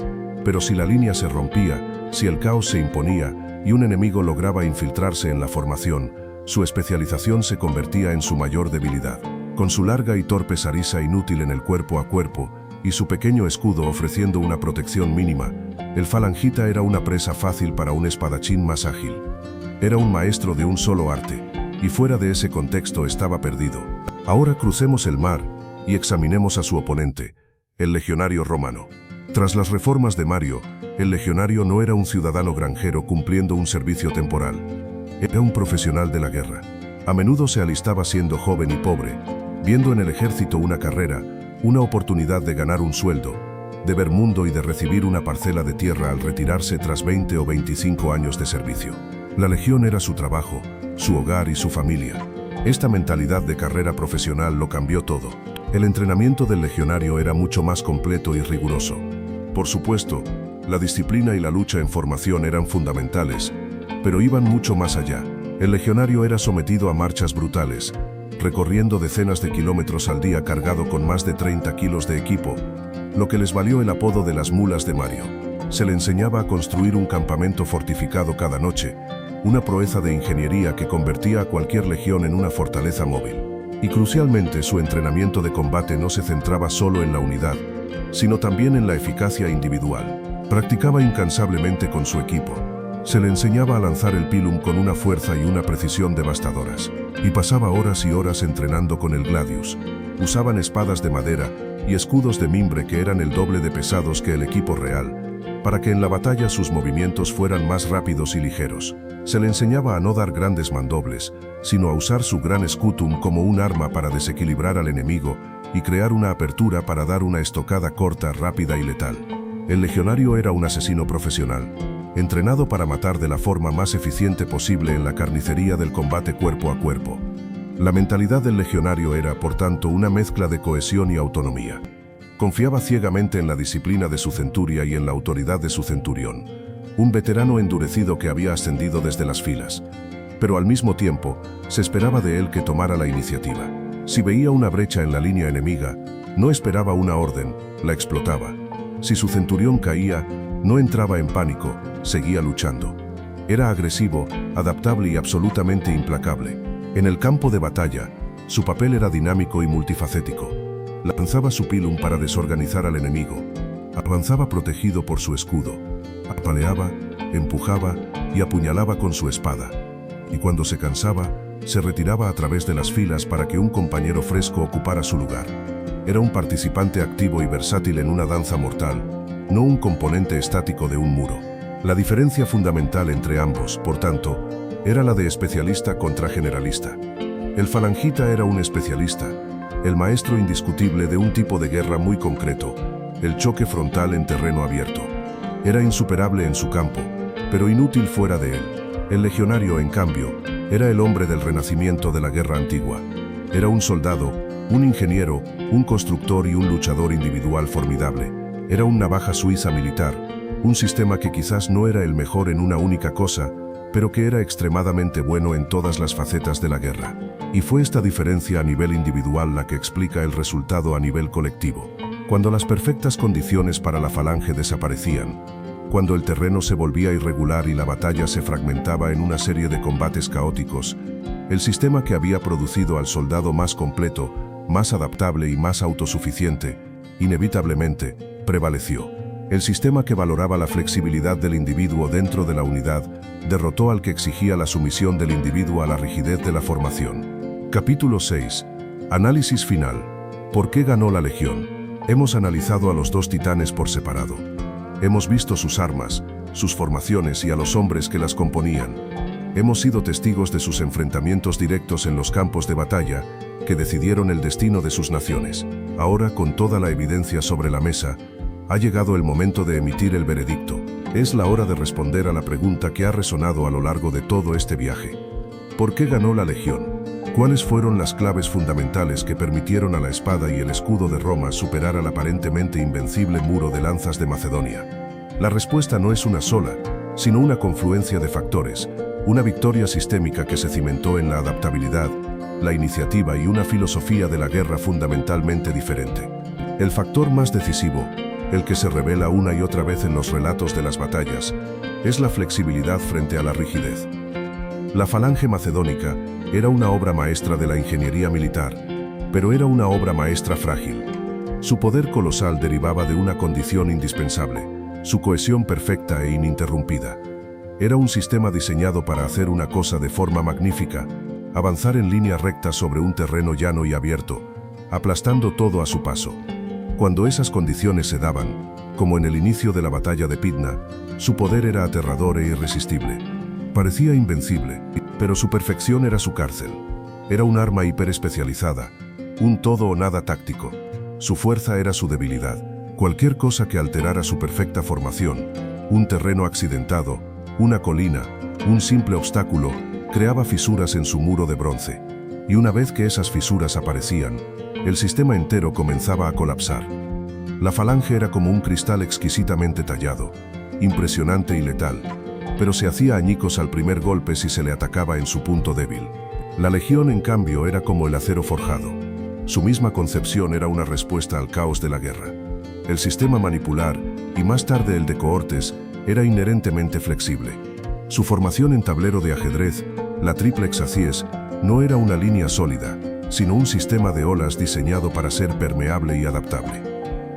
Pero si la línea se rompía, si el caos se imponía y un enemigo lograba infiltrarse en la formación, su especialización se convertía en su mayor debilidad. Con su larga y torpe sarisa inútil en el cuerpo a cuerpo y su pequeño escudo ofreciendo una protección mínima, el falangita era una presa fácil para un espadachín más ágil. Era un maestro de un solo arte, y fuera de ese contexto estaba perdido. Ahora crucemos el mar y examinemos a su oponente, el legionario romano. Tras las reformas de Mario, el legionario no era un ciudadano granjero cumpliendo un servicio temporal. Era un profesional de la guerra. A menudo se alistaba siendo joven y pobre, viendo en el ejército una carrera, una oportunidad de ganar un sueldo, de ver mundo y de recibir una parcela de tierra al retirarse tras 20 o 25 años de servicio. La legión era su trabajo, su hogar y su familia. Esta mentalidad de carrera profesional lo cambió todo. El entrenamiento del legionario era mucho más completo y riguroso. Por supuesto, la disciplina y la lucha en formación eran fundamentales, pero iban mucho más allá. El legionario era sometido a marchas brutales, recorriendo decenas de kilómetros al día cargado con más de 30 kilos de equipo, lo que les valió el apodo de las mulas de Mario. Se le enseñaba a construir un campamento fortificado cada noche, una proeza de ingeniería que convertía a cualquier legión en una fortaleza móvil. Y crucialmente, su entrenamiento de combate no se centraba solo en la unidad, sino también en la eficacia individual. Practicaba incansablemente con su equipo. Se le enseñaba a lanzar el pilum con una fuerza y una precisión devastadoras, y pasaba horas y horas entrenando con el gladius. Usaban espadas de madera y escudos de mimbre que eran el doble de pesados que el equipo real, para que en la batalla sus movimientos fueran más rápidos y ligeros. Se le enseñaba a no dar grandes mandobles, sino a usar su gran scutum como un arma para desequilibrar al enemigo y crear una apertura para dar una estocada corta, rápida y letal. El legionario era un asesino profesional, entrenado para matar de la forma más eficiente posible en la carnicería del combate cuerpo a cuerpo. La mentalidad del legionario era, por tanto, una mezcla de cohesión y autonomía. Confiaba ciegamente en la disciplina de su centuria y en la autoridad de su centurión, un veterano endurecido que había ascendido desde las filas. Pero al mismo tiempo, se esperaba de él que tomara la iniciativa. Si veía una brecha en la línea enemiga, no esperaba una orden, la explotaba. Si su centurión caía, no entraba en pánico, seguía luchando. Era agresivo, adaptable y absolutamente implacable. En el campo de batalla, su papel era dinámico y multifacético. Lanzaba su pilum para desorganizar al enemigo. Avanzaba protegido por su escudo. Apaleaba, empujaba y apuñalaba con su espada. Y cuando se cansaba, se retiraba a través de las filas para que un compañero fresco ocupara su lugar. Era un participante activo y versátil en una danza mortal, no un componente estático de un muro. La diferencia fundamental entre ambos, por tanto, era la de especialista contra generalista. El falangita era un especialista, el maestro indiscutible de un tipo de guerra muy concreto, el choque frontal en terreno abierto. Era insuperable en su campo, pero inútil fuera de él. El legionario, en cambio, era el hombre del renacimiento de la guerra antigua. Era un soldado, un ingeniero, un constructor y un luchador individual formidable. Era un navaja suiza militar, un sistema que quizás no era el mejor en una única cosa, pero que era extremadamente bueno en todas las facetas de la guerra. Y fue esta diferencia a nivel individual la que explica el resultado a nivel colectivo. Cuando las perfectas condiciones para la falange desaparecían, cuando el terreno se volvía irregular y la batalla se fragmentaba en una serie de combates caóticos, el sistema que había producido al soldado más completo, más adaptable y más autosuficiente, inevitablemente, prevaleció. El sistema que valoraba la flexibilidad del individuo dentro de la unidad derrotó al que exigía la sumisión del individuo a la rigidez de la formación. Capítulo 6. Análisis final. ¿Por qué ganó la Legión? Hemos analizado a los dos titanes por separado. Hemos visto sus armas, sus formaciones y a los hombres que las componían. Hemos sido testigos de sus enfrentamientos directos en los campos de batalla que decidieron el destino de sus naciones. Ahora, con toda la evidencia sobre la mesa, ha llegado el momento de emitir el veredicto. Es la hora de responder a la pregunta que ha resonado a lo largo de todo este viaje. ¿Por qué ganó la Legión? ¿Cuáles fueron las claves fundamentales que permitieron a la espada y el escudo de Roma superar al aparentemente invencible muro de lanzas de Macedonia? La respuesta no es una sola, sino una confluencia de factores, una victoria sistémica que se cimentó en la adaptabilidad, la iniciativa y una filosofía de la guerra fundamentalmente diferente. El factor más decisivo, el que se revela una y otra vez en los relatos de las batallas, es la flexibilidad frente a la rigidez. La falange macedónica era una obra maestra de la ingeniería militar, pero era una obra maestra frágil. Su poder colosal derivaba de una condición indispensable, su cohesión perfecta e ininterrumpida. Era un sistema diseñado para hacer una cosa de forma magnífica, avanzar en línea recta sobre un terreno llano y abierto, aplastando todo a su paso. Cuando esas condiciones se daban, como en el inicio de la batalla de Pydna, su poder era aterrador e irresistible. Parecía invencible, pero su perfección era su cárcel. Era un arma hiperespecializada, un todo o nada táctico. Su fuerza era su debilidad. Cualquier cosa que alterara su perfecta formación, un terreno accidentado, una colina, un simple obstáculo, creaba fisuras en su muro de bronce. Y una vez que esas fisuras aparecían, el sistema entero comenzaba a colapsar. La falange era como un cristal exquisitamente tallado, impresionante y letal, pero se hacía añicos al primer golpe si se le atacaba en su punto débil. La Legión, en cambio, era como el acero forjado. Su misma concepción era una respuesta al caos de la guerra. El sistema manipular, y más tarde el de cohortes, era inherentemente flexible. Su formación en tablero de ajedrez, la triple hexacies, no era una línea sólida, sino un sistema de olas diseñado para ser permeable y adaptable.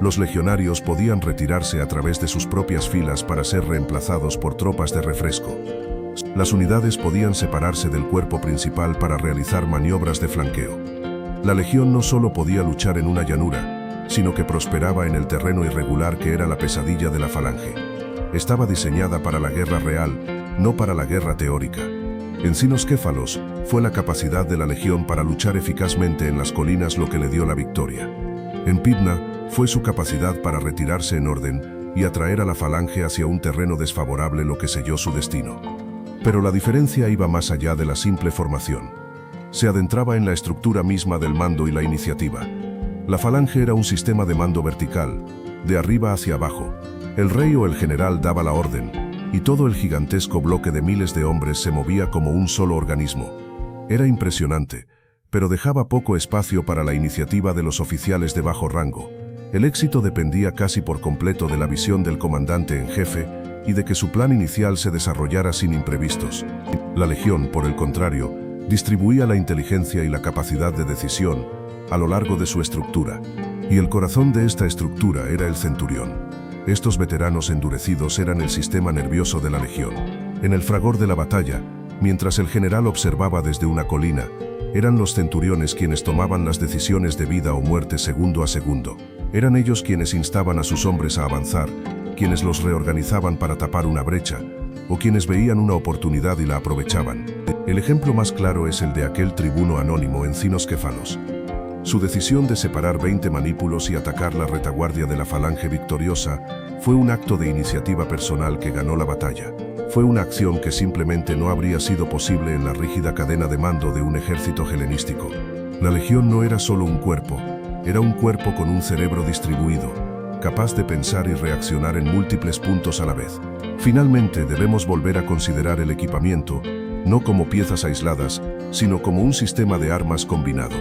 Los legionarios podían retirarse a través de sus propias filas para ser reemplazados por tropas de refresco. Las unidades podían separarse del cuerpo principal para realizar maniobras de flanqueo. La legión no solo podía luchar en una llanura, sino que prosperaba en el terreno irregular que era la pesadilla de la falange. Estaba diseñada para la guerra real, no para la guerra teórica. En Sinoscéfalos, fue la capacidad de la legión para luchar eficazmente en las colinas lo que le dio la victoria. En Pydna, fue su capacidad para retirarse en orden y atraer a la falange hacia un terreno desfavorable lo que selló su destino. Pero la diferencia iba más allá de la simple formación. Se adentraba en la estructura misma del mando y la iniciativa. La falange era un sistema de mando vertical, de arriba hacia abajo. El rey o el general daba la orden, y todo el gigantesco bloque de miles de hombres se movía como un solo organismo. Era impresionante, pero dejaba poco espacio para la iniciativa de los oficiales de bajo rango. El éxito dependía casi por completo de la visión del comandante en jefe y de que su plan inicial se desarrollara sin imprevistos. La legión, por el contrario, distribuía la inteligencia y la capacidad de decisión a lo largo de su estructura, y el corazón de esta estructura era el centurión. Estos veteranos endurecidos eran el sistema nervioso de la legión. En el fragor de la batalla, mientras el general observaba desde una colina, eran los centuriones quienes tomaban las decisiones de vida o muerte segundo a segundo. Eran ellos quienes instaban a sus hombres a avanzar, quienes los reorganizaban para tapar una brecha, o quienes veían una oportunidad y la aprovechaban. El ejemplo más claro es el de aquel tribuno anónimo en Sinoscéfalos. Su decisión de separar 20 manípulos y atacar la retaguardia de la falange victoriosa fue un acto de iniciativa personal que ganó la batalla. Fue una acción que simplemente no habría sido posible en la rígida cadena de mando de un ejército helenístico. La legión no era solo un cuerpo, era un cuerpo con un cerebro distribuido, capaz de pensar y reaccionar en múltiples puntos a la vez. Finalmente, debemos volver a considerar el equipamiento, no como piezas aisladas, sino como un sistema de armas combinado.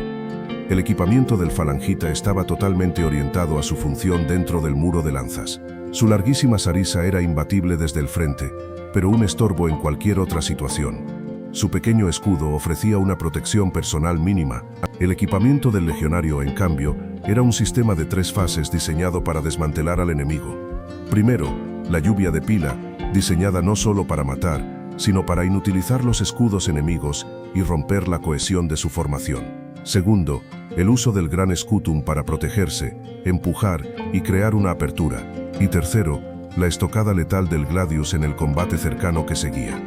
El equipamiento del falangita estaba totalmente orientado a su función dentro del muro de lanzas. Su larguísima sarisa era imbatible desde el frente, pero un estorbo en cualquier otra situación. Su pequeño escudo ofrecía una protección personal mínima. El equipamiento del legionario, en cambio, era un sistema de 3 fases diseñado para desmantelar al enemigo. Primero, la lluvia de pila, diseñada no solo para matar, sino para inutilizar los escudos enemigos y romper la cohesión de su formación. Segundo, el uso del gran scutum para protegerse, empujar y crear una apertura. Y tercero, la estocada letal del gladius en el combate cercano que seguía.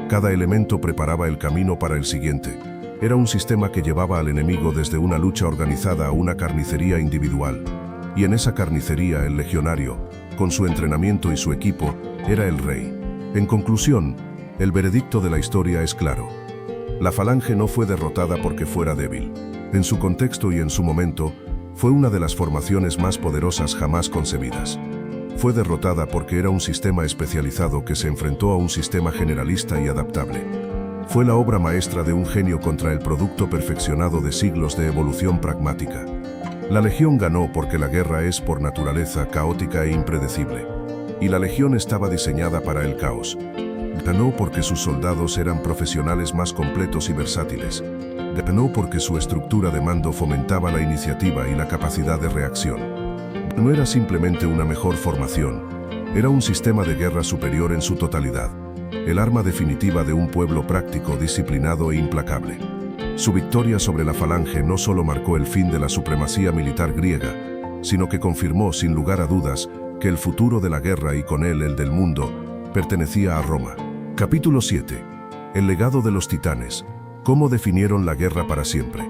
Cada elemento preparaba el camino para el siguiente. Era un sistema que llevaba al enemigo desde una lucha organizada a una carnicería individual. Y en esa carnicería el legionario, con su entrenamiento y su equipo, era el rey. En conclusión, el veredicto de la historia es claro. La falange no fue derrotada porque fuera débil. En su contexto y en su momento, fue una de las formaciones más poderosas jamás concebidas. Fue derrotada porque era un sistema especializado que se enfrentó a un sistema generalista y adaptable. Fue la obra maestra de un genio contra el producto perfeccionado de siglos de evolución pragmática. La Legión ganó porque la guerra es por naturaleza caótica e impredecible. Y la Legión estaba diseñada para el caos. Ganó porque sus soldados eran profesionales más completos y versátiles. Ganó porque su estructura de mando fomentaba la iniciativa y la capacidad de reacción. No era simplemente una mejor formación, era un sistema de guerra superior en su totalidad, el arma definitiva de un pueblo práctico, disciplinado e implacable. Su victoria sobre la falange no solo marcó el fin de la supremacía militar griega, sino que confirmó sin lugar a dudas que el futuro de la guerra y con él el del mundo pertenecía a Roma. Capítulo 7. El legado de los titanes. ¿Cómo definieron la guerra para siempre?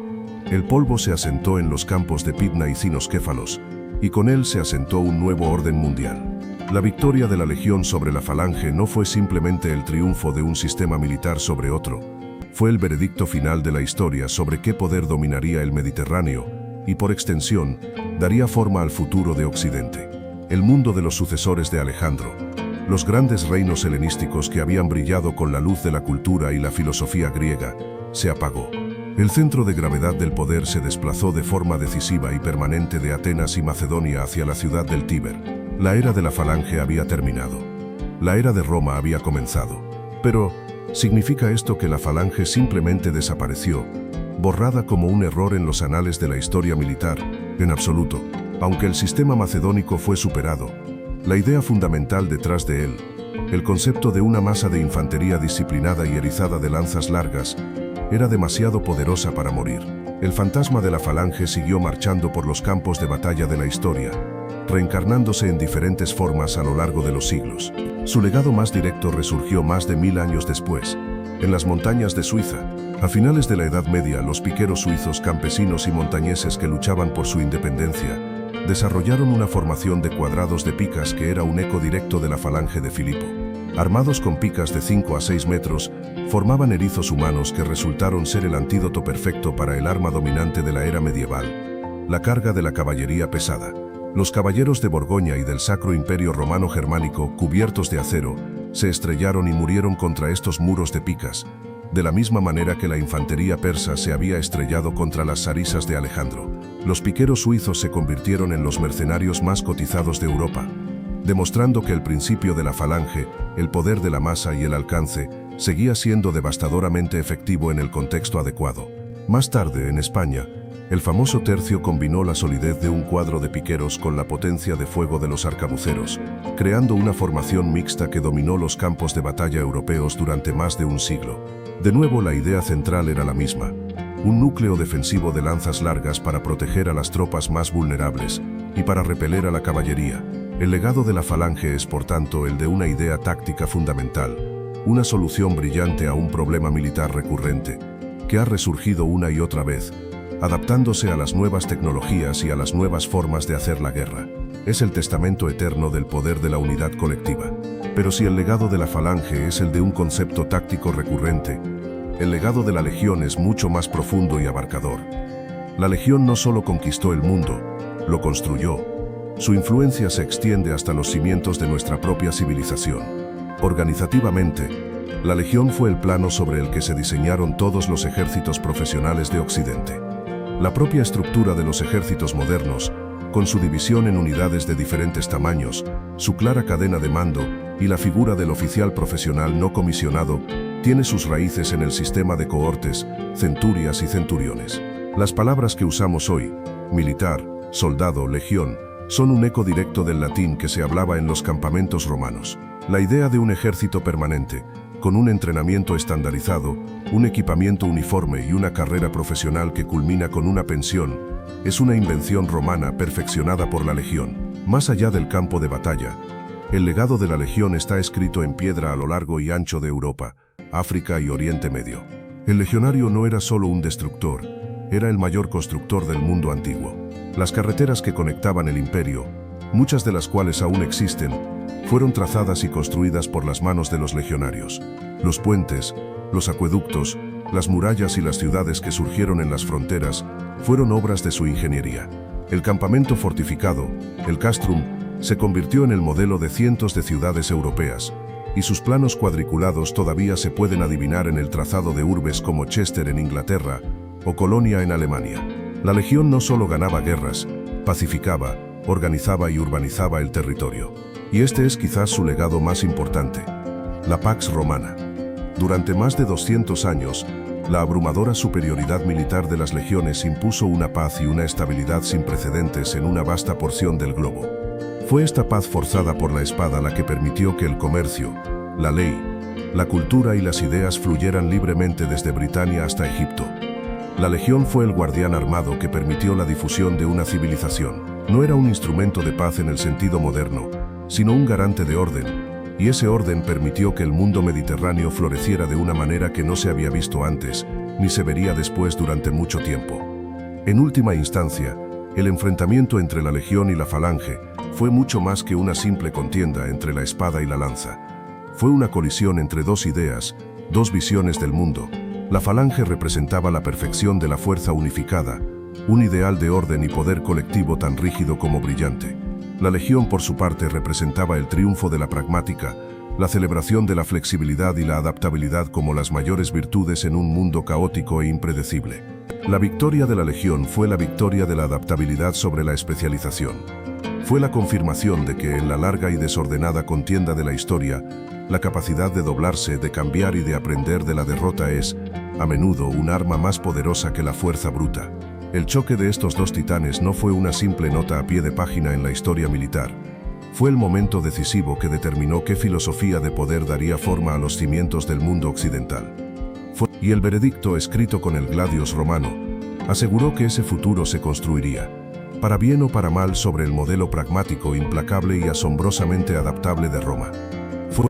El polvo se asentó en los campos de Pydna y Cinoscéfalos, y con él se asentó un nuevo orden mundial. La victoria de la Legión sobre la falange no fue simplemente el triunfo de un sistema militar sobre otro, fue el veredicto final de la historia sobre qué poder dominaría el Mediterráneo, y por extensión, daría forma al futuro de Occidente. El mundo de los sucesores de Alejandro, los grandes reinos helenísticos que habían brillado con la luz de la cultura y la filosofía griega, se apagó. El centro de gravedad del poder se desplazó de forma decisiva y permanente de Atenas y Macedonia hacia la ciudad del Tíber. La era de la falange había terminado. La era de Roma había comenzado. Pero, ¿significa esto que la falange simplemente desapareció, borrada como un error en los anales de la historia militar? En absoluto. Aunque el sistema macedónico fue superado, la idea fundamental detrás de él, el concepto de una masa de infantería disciplinada y erizada de lanzas largas, era demasiado poderosa para morir. El fantasma de la falange siguió marchando por los campos de batalla de la historia, reencarnándose en diferentes formas a lo largo de los siglos. Su legado más directo resurgió más de 1000 años después, en las montañas de Suiza. A finales de la Edad Media, los piqueros suizos, campesinos y montañeses que luchaban por su independencia, desarrollaron una formación de cuadrados de picas que era un eco directo de la falange de Filipo. Armados con picas de 5 a 6 metros, formaban erizos humanos que resultaron ser el antídoto perfecto para el arma dominante de la era medieval, la carga de la caballería pesada. Los caballeros de Borgoña y del Sacro Imperio Romano Germánico, cubiertos de acero, se estrellaron y murieron contra estos muros de picas, de la misma manera que la infantería persa se había estrellado contra las sarisas de Alejandro. Los piqueros suizos se convirtieron en los mercenarios más cotizados de Europa, demostrando que el principio de la falange, el poder de la masa y el alcance, seguía siendo devastadoramente efectivo en el contexto adecuado. Más tarde, en España, el famoso tercio combinó la solidez de un cuadro de piqueros con la potencia de fuego de los arcabuceros, creando una formación mixta que dominó los campos de batalla europeos durante más de un siglo. De nuevo, la idea central era la misma: un núcleo defensivo de lanzas largas para proteger a las tropas más vulnerables y para repeler a la caballería. El legado de la falange es, por tanto, el de una idea táctica fundamental, una solución brillante a un problema militar recurrente, que ha resurgido una y otra vez, adaptándose a las nuevas tecnologías y a las nuevas formas de hacer la guerra. Es el testamento eterno del poder de la unidad colectiva. Pero si el legado de la falange es el de un concepto táctico recurrente, el legado de la Legión es mucho más profundo y abarcador. La Legión no solo conquistó el mundo, lo construyó. Su influencia se extiende hasta los cimientos de nuestra propia civilización. Organizativamente, la Legión fue el plano sobre el que se diseñaron todos los ejércitos profesionales de Occidente. La propia estructura de los ejércitos modernos, con su división en unidades de diferentes tamaños, su clara cadena de mando y la figura del oficial profesional no comisionado, tiene sus raíces en el sistema de cohortes, centurias y centuriones. Las palabras que usamos hoy, militar, soldado, legión, Son un eco directo del latín que se hablaba en los campamentos romanos. La idea de un ejército permanente, con un entrenamiento estandarizado, un equipamiento uniforme y una carrera profesional que culmina con una pensión, es una invención romana perfeccionada por la legión. Más allá del campo de batalla, el legado de la legión está escrito en piedra a lo largo y ancho de Europa, África y Oriente Medio. El legionario no era solo un destructor, era el mayor constructor del mundo antiguo. Las carreteras que conectaban el imperio, muchas de las cuales aún existen, fueron trazadas y construidas por las manos de los legionarios. Los puentes, los acueductos, las murallas y las ciudades que surgieron en las fronteras fueron obras de su ingeniería. El campamento fortificado, el castrum, se convirtió en el modelo de cientos de ciudades europeas, y sus planos cuadriculados todavía se pueden adivinar en el trazado de urbes como Chester en Inglaterra o Colonia en Alemania. La legión no solo ganaba guerras, pacificaba, organizaba y urbanizaba el territorio. Y este es quizás su legado más importante, la Pax Romana. Durante más de 200 años, la abrumadora superioridad militar de las legiones impuso una paz y una estabilidad sin precedentes en una vasta porción del globo. Fue esta paz forzada por la espada la que permitió que el comercio, la ley, la cultura y las ideas fluyeran libremente desde Britania hasta Egipto. La legión fue el guardián armado que permitió la difusión de una civilización. No era un instrumento de paz en el sentido moderno, sino un garante de orden, y ese orden permitió que el mundo mediterráneo floreciera de una manera que no se había visto antes, ni se vería después durante mucho tiempo. En última instancia, el enfrentamiento entre la legión y la falange fue mucho más que una simple contienda entre la espada y la lanza. Fue una colisión entre dos ideas, dos visiones del mundo. La falange representaba la perfección de la fuerza unificada, un ideal de orden y poder colectivo tan rígido como brillante. La legión, por su parte, representaba el triunfo de la pragmática, la celebración de la flexibilidad y la adaptabilidad como las mayores virtudes en un mundo caótico e impredecible. La victoria de la legión fue la victoria de la adaptabilidad sobre la especialización. Fue la confirmación de que en la larga y desordenada contienda de la historia, la capacidad de doblarse, de cambiar y de aprender de la derrota es, a menudo, un arma más poderosa que la fuerza bruta. El choque de estos dos titanes no fue una simple nota a pie de página en la historia militar. Fue el momento decisivo que determinó qué filosofía de poder daría forma a los cimientos del mundo occidental. Y el veredicto, escrito con el gladius romano, aseguró que ese futuro se construiría, para bien o para mal, sobre el modelo pragmático, implacable y asombrosamente adaptable de Roma.